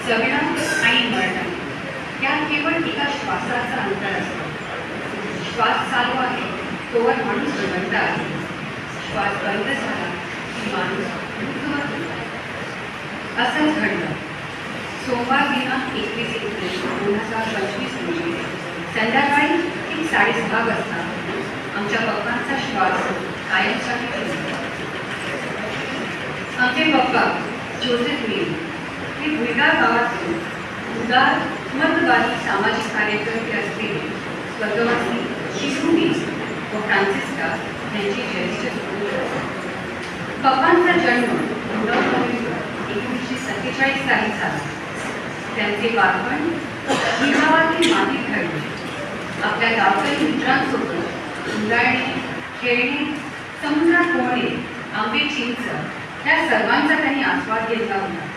जगणं आणि मरणं यात केवळ एका श्वासाचं अंतर असतं. श्वास चालू आहे तोवर माणूस जिवंत आहे, श्वास बंद झाला की माणूस मृत्यूवर गेला. असंच घडलं. सोमवार दिनांक 21 एप्रिल 2025 रोजी संध्याकाळी ठीक 6:30 वाजता आमच्या पप्पांचा श्वास कायमसाठी थांबला. आमचे पप्पा जोसेफ मेरी हे भुईगाव गावातून उदार मतवादी सामाजिक कार्यकर्ते असलेले स्वर्गवासी शिशुनी व फ्रान्सिस्का यांची ज्येष्ठ सुपुत्र. पप्पांचा जन्म 9 नोव्हेंबर 1947 साली झाला. त्यांचे बालपण भुईगावातील मातीत घडले. आपल्या गावकरी मित्रांसोबत उंडाळणे, खेळणे, समुद्रात पोहणे, आंबे चिंच या सर्वांचा त्यांनी आस्वाद घेतला होता.